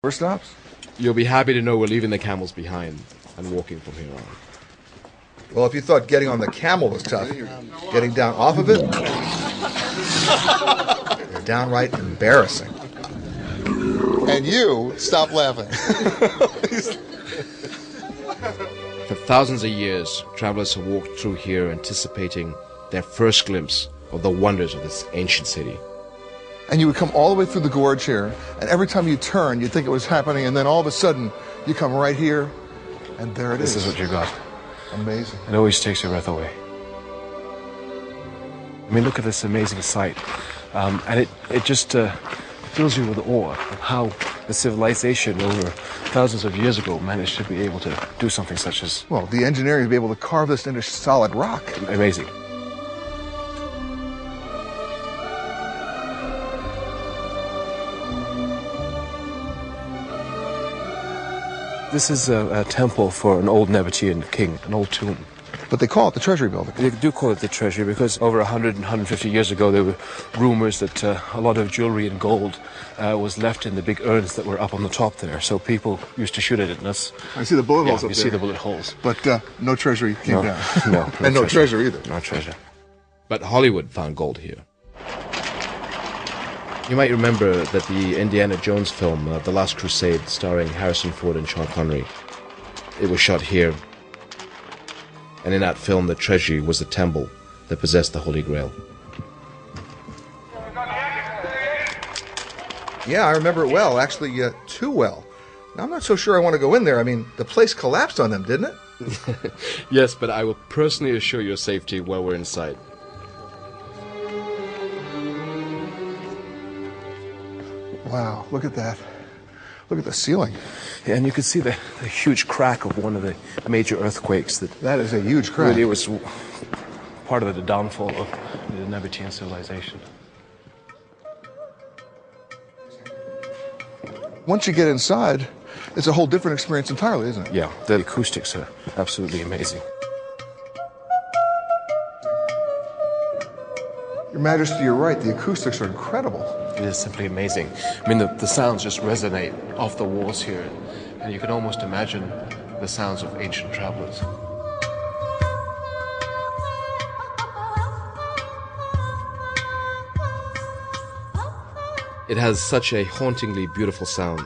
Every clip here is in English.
First stops? You'll be happy to know we're leaving the camels behind and walking from here on. Well, if you thought getting on the camel was tough, getting down off of it is downright embarrassing. And you stop laughing. For thousands of years, travelers have walked through here anticipating their first glimpse of the wonders of this ancient city. And you would come all the way through the gorge here, and every time you turn, you'd think it was happening, and then all of a sudden, you come right here, and there it is. This is what you got. Amazing. It always takes your breath away. I mean, look at this amazing sight. And it just fills you with awe of how the civilization over thousands of years ago managed to be able to do something such as... Well, the engineering to be able to carve this into solid rock. Amazing. This is a temple for an old Nabatean king, an old tomb. But they call it the Treasury Building. They do call it the Treasury because over 100 and 150 years ago there were rumors that a lot of jewelry and gold was left in the big urns that were up on the top there. So people used to shoot at it. And that's, I see the bullet holes up you there. See the bullet holes. But no treasury came down. No. And no treasure either. No treasure. But Hollywood found gold here. You might remember that the Indiana Jones film, The Last Crusade, starring Harrison Ford and Sean Connery, it was shot here. And in that film, the treasury was the temple that possessed the Holy Grail. Yeah, I remember it well, actually too well. Now, I'm not so sure I want to go in there. I mean, the place collapsed on them, didn't it? Yes, but I will personally assure your safety while we're inside. Wow, look at that. Look at the ceiling. Yeah, and you could see the huge crack of one of the major earthquakes. That is a huge crack. Really, it was part of the downfall of the Nabatean civilization. Once you get inside, it's a whole different experience entirely, isn't it? Yeah, the acoustics are absolutely amazing. Your Majesty, you're right. The acoustics are incredible. It is simply amazing. I mean, the sounds just resonate off the walls here, and you can almost imagine the sounds of ancient travelers. It has such a hauntingly beautiful sound.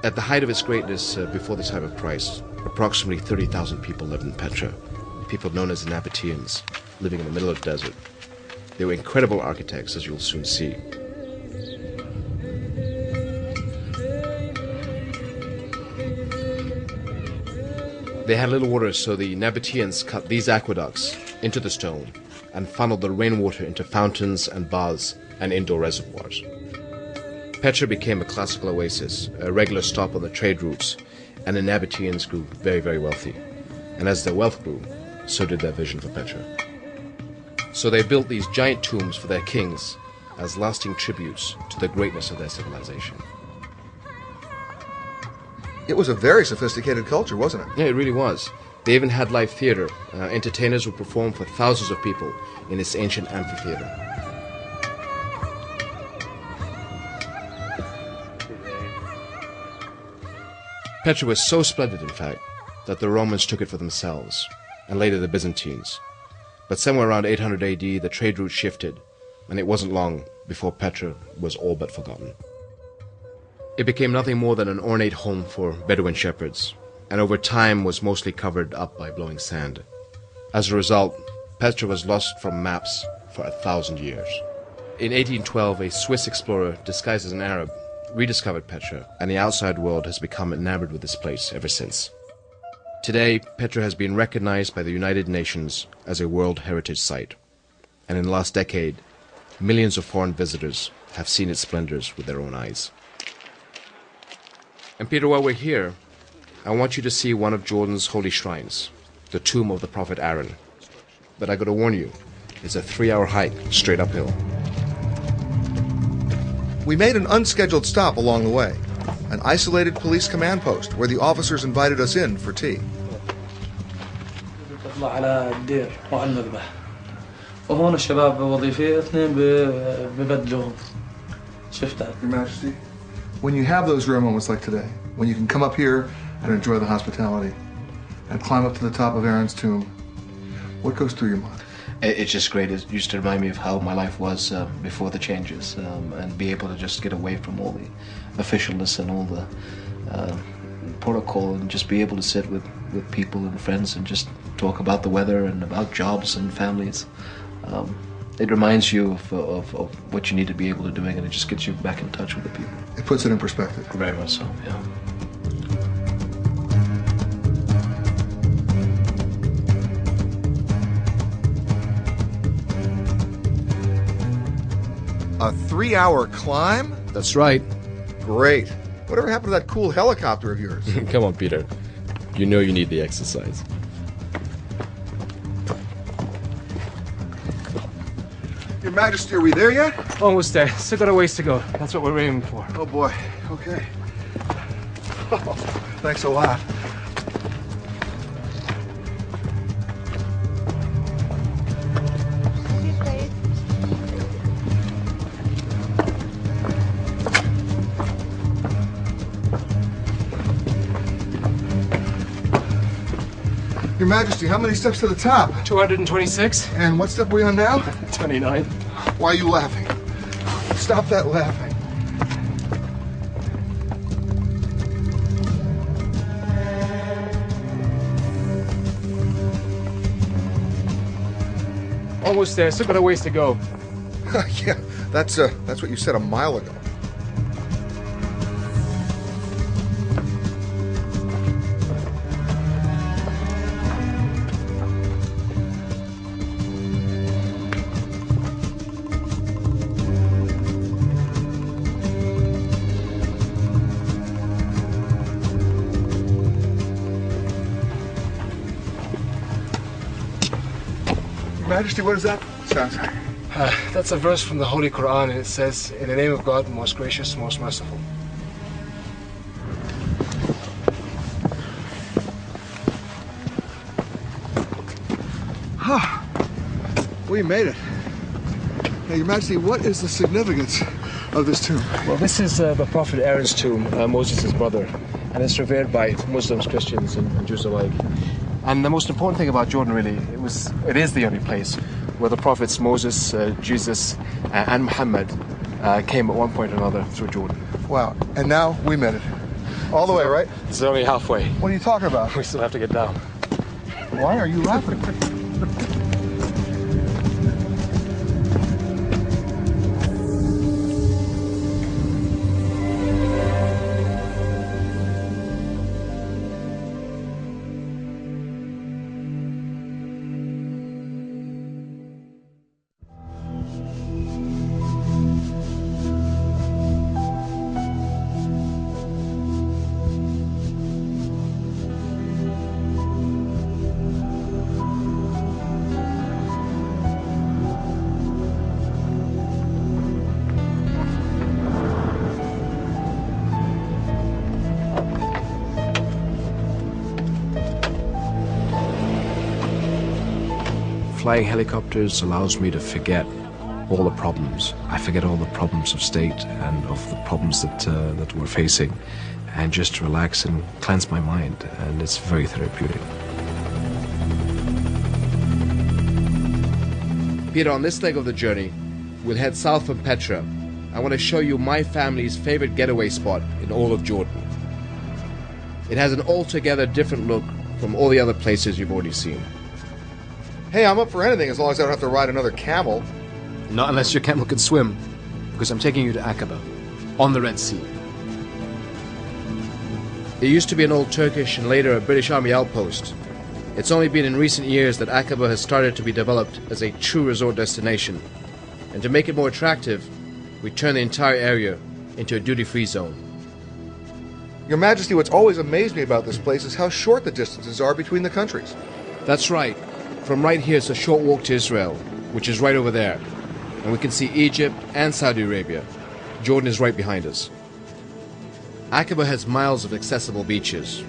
At the height of its greatness, before the time of Christ, approximately 30,000 people lived in Petra, people known as the Nabateans, living in the middle of the desert. They were incredible architects, as you'll soon see. They had little water, so the Nabateans cut these aqueducts into the stone and funneled the rainwater into fountains and baths and indoor reservoirs. Petra became a classical oasis, a regular stop on the trade routes, and the Nabateans grew very, very wealthy. And as their wealth grew, so did their vision for Petra. So they built these giant tombs for their kings as lasting tributes to the greatness of their civilization. It was a very sophisticated culture, wasn't it? Yeah, it really was. They even had live theater. Entertainers would perform for thousands of people in this ancient amphitheater. Petra was so splendid, in fact, that the Romans took it for themselves, and later the Byzantines. But somewhere around 800 AD, the trade route shifted, and it wasn't long before Petra was all but forgotten. It became nothing more than an ornate home for Bedouin shepherds, and over time was mostly covered up by blowing sand. As a result, Petra was lost from maps for 1,000 years. In 1812, a Swiss explorer, disguised as an Arab, rediscovered Petra, and the outside world has become enamored with this place ever since. Today, Petra has been recognized by the United Nations as a World Heritage Site, and in the last decade, millions of foreign visitors have seen its splendors with their own eyes. And Peter, while we're here, I want you to see one of Jordan's holy shrines, the tomb of the prophet Aaron. But I gotta warn you, it's a 3-hour hike straight uphill. We made an unscheduled stop along the way. an isolated police command post where the officers invited us in for tea. تطلع على الدير وعلى المذبح وهون الشباب وظيفية اثنين ببدلوا شفتها. Your Majesty, when you have those rare moments like today, when you can come up here and enjoy the hospitality and climb up to the top of Aaron's tomb, what goes through your mind? It's just great. It used to remind me of how my life was before the changes, and be able to just get away from all the officialness and all the protocol, and just be able to sit with people and friends and just talk about the weather and about jobs and families. It reminds you of what you need to be able to doing, and it just gets you back in touch with the people. It puts it in perspective. Very much so, yeah. A 3-hour climb? That's right. Great. Whatever happened to that cool helicopter of yours? Come on, Peter. You know you need the exercise. Your Majesty, are we there yet? Almost there. Still got a ways to go. That's what we're aiming for. Oh boy, okay. Oh, thanks a lot. Your Majesty, how many steps to the top? 226. And what step are we on now? 29. Why are you laughing? Stop that laughing. Almost there. Still got a ways to go. Yeah, that's what you said a mile ago. Your Majesty, what does that sound like? That's a verse from the Holy Quran, and it says, "In the name of God, most gracious, most merciful." We made it. Now, Your Majesty, what is the significance of this tomb? Well, this is the Prophet Aaron's tomb, Moses' brother, and it's revered by Muslims, Christians, and Jews alike. And the most important thing about Jordan, really, it is the only place where the prophets Moses, Jesus, and Muhammad came at one point or another through Jordan. Wow, and now we made it. All the way, right? It's only halfway. What are you talking about? We still have to get down. Why are you laughing? Flying helicopters allows me to forget all the problems. I forget all the problems of state and of the problems that we're facing, and just relax and cleanse my mind, and it's very therapeutic. Peter, on this leg of the journey, we'll head south from Petra. I want to show you my family's favorite getaway spot in all of Jordan. It has an altogether different look from all the other places you've already seen. Hey, I'm up for anything as long as I don't have to ride another camel. Not unless your camel can swim, because I'm taking you to Aqaba, on the Red Sea. It used to be an old Turkish and later a British Army outpost. It's only been in recent years that Aqaba has started to be developed as a true resort destination. And to make it more attractive, we turned the entire area into a duty-free zone. Your Majesty, what's always amazed me about this place is how short the distances are between the countries. That's right. From right here, it's a short walk to Israel, which is right over there. And we can see Egypt and Saudi Arabia. Jordan is right behind us. Aqaba has miles of accessible beaches,